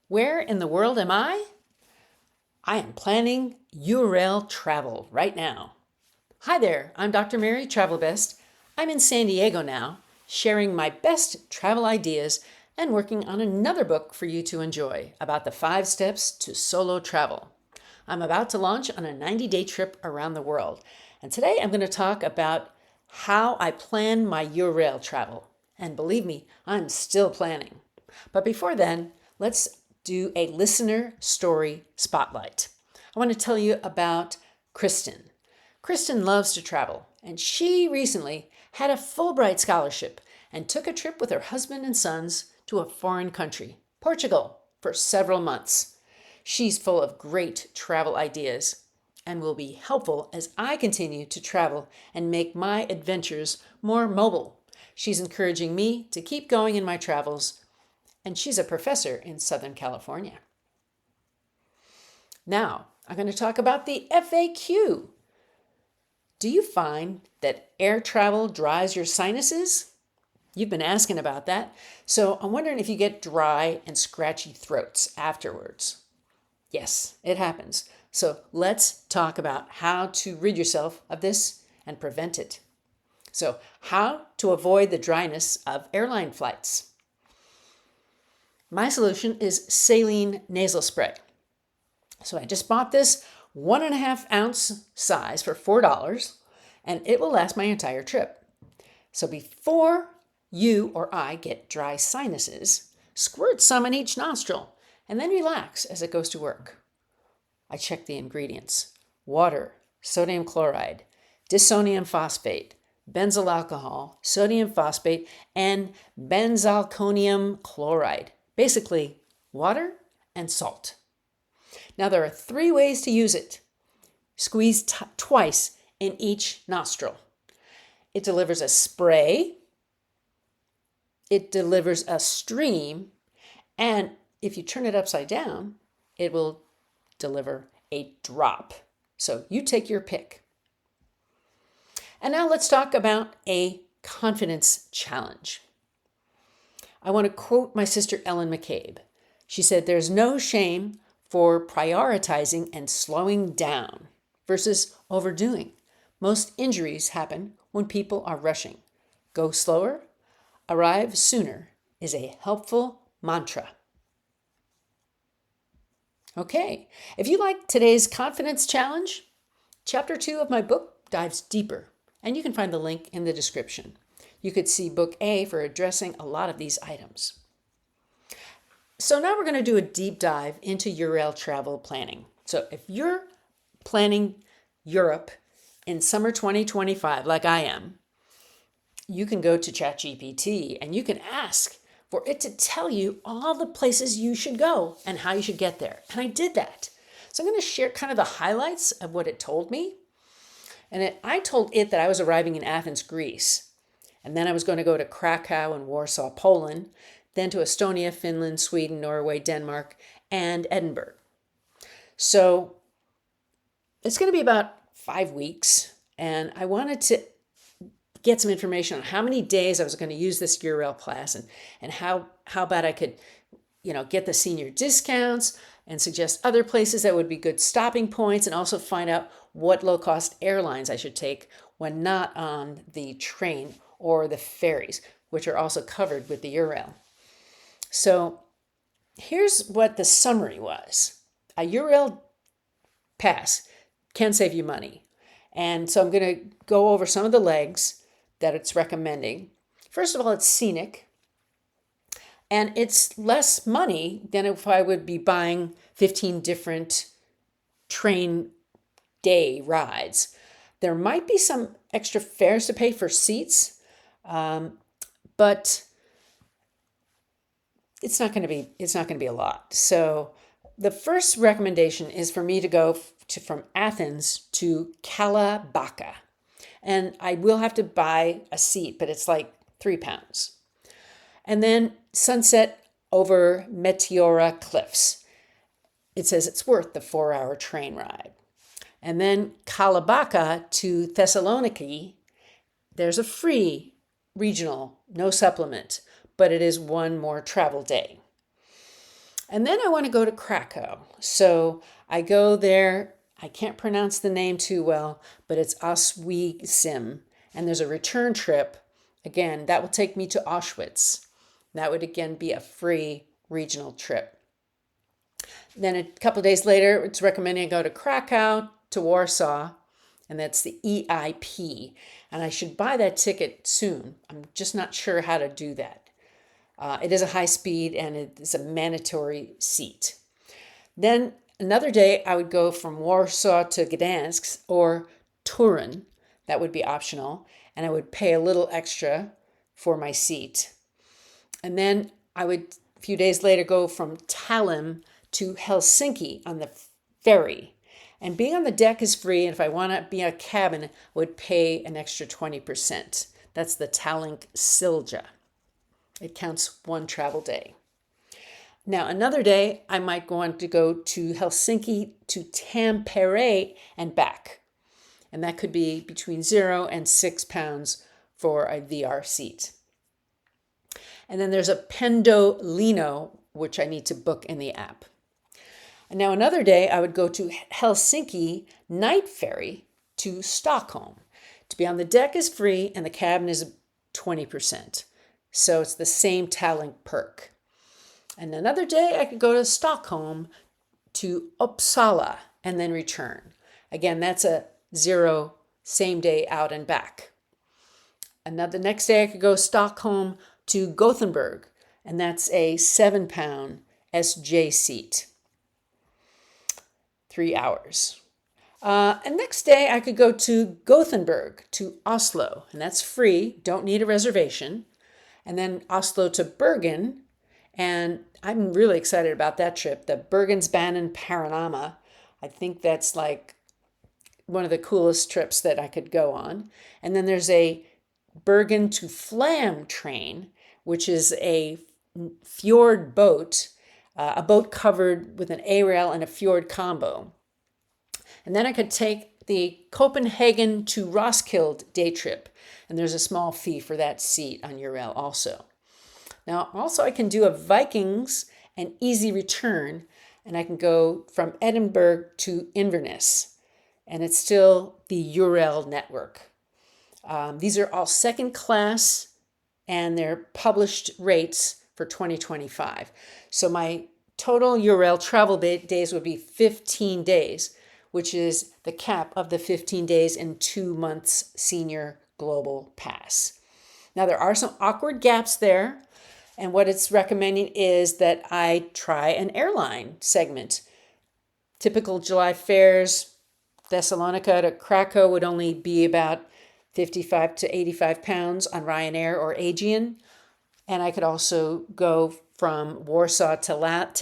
Where in the world am I? I am planning Eurail travel right now. Hi there, I'm Dr. Mary Travelbest. I'm in San Diego now, sharing my best travel ideas and working on another book for you to enjoy about the 5 steps to solo travel. I'm about to launch on a 90-day trip around the world, and today I'm going to talk about how I plan my Eurail travel. And believe me, I'm still planning. But before then, let's do a listener story spotlight. I want to tell you about Kristen. Kristen loves to travel, and she recently had a Fullbright Scholarship and took a trip with her husband and sons to a foreign country, Portugal, for several months. She's full of great travel ideas and will be helpful as I continue to travel and make my adventures more mobile. She's encouraging me to keep going in my travels, and she's a professor in Southern California. Now, I'm going to talk about the FAQ. Do you find that air travel dries your sinuses? You've been asking about that, so I'm wondering if you get dry and scratchy throats afterwards. Yes, it happens. So let's talk about how to rid yourself of this and prevent it. So, how to avoid the dryness of airline flights. My solution is saline nasal spray. So I just bought this 1.5 ounce size for $4, and it will last my entire trip. So before you or I get dry sinuses, squirt some in each nostril and then relax as it goes to work. I check the ingredients: water, sodium chloride, disonium phosphate, benzyl alcohol, sodium phosphate, and benzalkonium chloride. Basically, water and salt. Now, there are 3 ways to use it. Squeeze twice in each nostril. It delivers a spray, it delivers a stream, and if you turn it upside down, it will deliver a drop. So you take your pick. And now let's talk about a confidence challenge. I want to quote my sister Ellen McCabe. She said, "There's no shame for prioritizing and slowing down versus overdoing. Most injuries happen when people are rushing. Go slower, arrive sooner is a helpful mantra." Okay, if you like today's confidence challenge, chapter 2 of my book dives deeper, and you can find the link in the description. You could see book A for addressing a lot of these items. So now we're going to do a deep dive into Eurail travel planning. So if you're planning Europe in summer 2025, like I am, you can go to ChatGPT and you can ask for it to tell you all the places you should go and how you should get there. And I did that. So I'm going to share kind of the highlights of what it told me. And I told it that I was arriving in Athens, Greece. And then I was going to go to Krakow and Warsaw, Poland, then to Estonia, Finland, Sweden, Norway, Denmark, and Edinburgh. So it's going to be about 5 weeks. And I wanted to get some information on how many days I was going to use this Eurail class and how about I could, get the senior discounts and suggest other places that would be good stopping points, and also find out what low-cost airlines I should take when not on the train or the ferries, which are also covered with the Eurail. So here's what the summary was. A Eurail pass can save you money. And so I'm going to go over some of the legs that it's recommending. First of all, it's scenic, and it's less money than if I would be buying 15 different train day rides. There might be some extra fares to pay for seats, but it's not going to be a lot. So the first recommendation is for me to go from Athens to Kalabaka. And I will have to buy a seat, but it's like £3. And then sunset over Meteora Cliffs. It says it's worth the 4-hour train ride. And then Kalabaka to Thessaloniki, there's a free regional, no supplement, but it is one more travel day. And then I want to go to Krakow. So I go there. I can't pronounce the name too well, but it's Oswiecim. And there's a return trip. Again, that will take me to Auschwitz. That would again be a free regional trip. Then a couple of days later, it's recommending I go to Krakow, to Warsaw, and that's the EIP. And I should buy that ticket soon. I'm just not sure how to do that. It is a high speed and it is a mandatory seat. Then another day, I would go from Warsaw to Gdansk or Turin. That would be optional. And I would pay a little extra for my seat. And then I would, a few days later, go from Tallinn to Helsinki on the ferry. And being on the deck is free. And if I want to be in a cabin, I would pay an extra 20%. That's the Tallink Silja. It counts one travel day. Now, another day, I might want to go to Helsinki to Tampere and back. And that could be between £0 and £6 for a VR seat. And then there's a Pendolino, which I need to book in the app. And now another day, I would go to Helsinki night ferry to Stockholm. To be on the deck is free and the cabin is 20%. So it's the same Tallink perk. And another day, I could go to Stockholm to Uppsala and then return. Again, that's a 0 same day out and back. The next day, I could go Stockholm to Gothenburg, and that's a £7 SJ seat. 3 hours. And next day, I could go to Gothenburg to Oslo, and that's free, don't need a reservation. And then Oslo to Bergen, and I'm really excited about that trip, the Bergensbanen Panorama. I think that's like one of the coolest trips that I could go on. And then there's a Bergen to Flam train, which is a fjord boat, a boat covered with an A-rail and a fjord combo. And then I could take the Copenhagen to Roskilde day trip, and there's a small fee for that seat on Eurail also. Now, also I can do a Vikings and easy return, and I can go from Edinburgh to Inverness, and it's still the Eurail network. These are all second class, and they're published rates for 2025. So my total Eurail travel days would be 15 days, which is the cap of the 15 days in 2 months senior global pass. Now, there are some awkward gaps there, and what it's recommending is that I try an airline segment. Typical July fares, Thessalonica to Krakow would only be about 55 to 85 pounds on Ryanair or Aegean. And I could also go from Warsaw to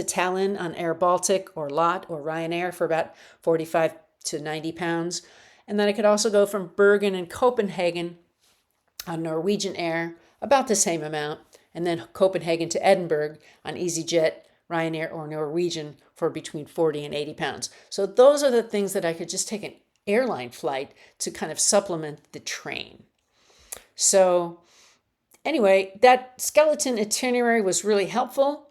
Tallinn on Air Baltic or LOT or Ryanair for about 45 to 90 pounds. And then I could also go from Bergen and Copenhagen on Norwegian Air, about the same amount. And then Copenhagen to Edinburgh on EasyJet, Ryanair, or Norwegian for between 40 and 80 pounds. So those are the things that I could just take an airline flight to kind of supplement the train. So anyway, that skeleton itinerary was really helpful.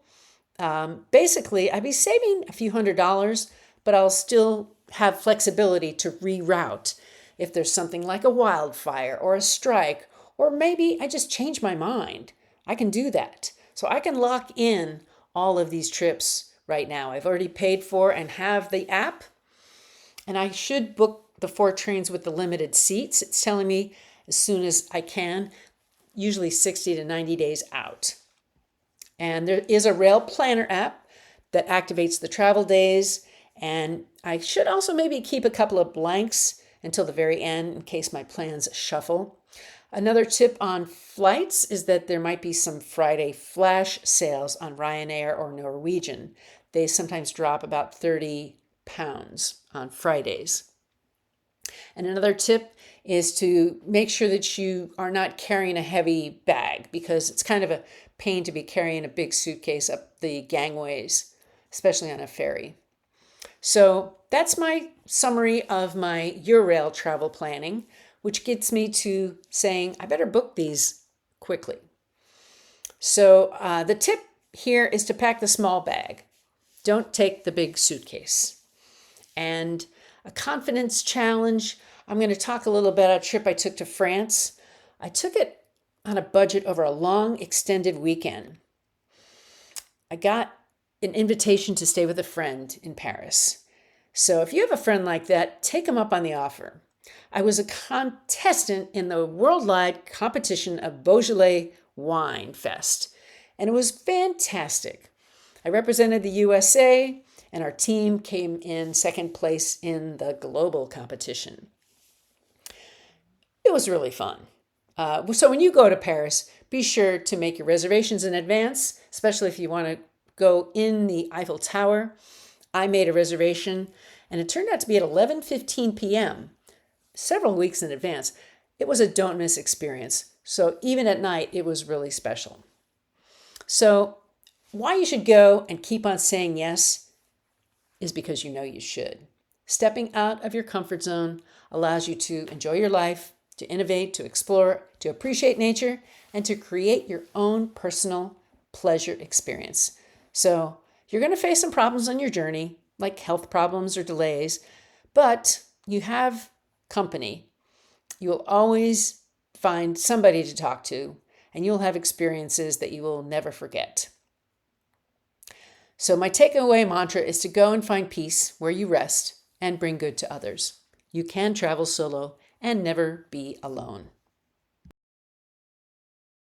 Basically, I'd be saving a few $100s, but I'll still have flexibility to reroute if there's something like a wildfire or a strike, or maybe I just change my mind. I can do that. So I can lock in all of these trips right now. I've already paid for and have the app, and I should book the 4 trains with the limited seats. It's telling me as soon as I can, usually 60 to 90 days out. And there is a Rail Planner app that activates the travel days, and I should also maybe keep a couple of blanks until the very end in case my plans shuffle. Another tip on flights is that there might be some Friday flash sales on Ryanair or Norwegian. They sometimes drop about 30 pounds on Fridays. And another tip is to make sure that you are not carrying a heavy bag, because it's kind of a pain to be carrying a big suitcase up the gangways, especially on a ferry. So that's my summary of my Eurail travel planning, which gets me to saying I better book these quickly. So the tip here is to pack the small bag. don't take the big suitcase. And a confidence challenge, I'm going to talk a little bit about a trip I took to France. I took it on a budget over a long, extended weekend. I got an invitation to stay with a friend in Paris. So if you have a friend like that, take them up on the offer. I was a contestant in the worldwide competition of Beaujolais Wine Fest, and it was fantastic. I represented the USA, and our team came in second place in the global competition. It was really fun. So when you go to Paris, be sure to make your reservations in advance, especially if you want to go in the Eiffel Tower. I made a reservation, and it turned out to be at 11:15 p.m., several weeks in advance. It was a don't miss experience. So even at night, it was really special. So why you should go and keep on saying yes is because you know you should. Stepping out of your comfort zone allows you to enjoy your life, to innovate, to explore, to appreciate nature, and to create your own personal pleasure experience. So you're going to face some problems on your journey, like health problems or delays, but you have company. You'll always find somebody to talk to, and you'll have experiences that you will never forget. So my takeaway mantra is to go and find peace where you rest and bring good to others. You can travel solo and never be alone.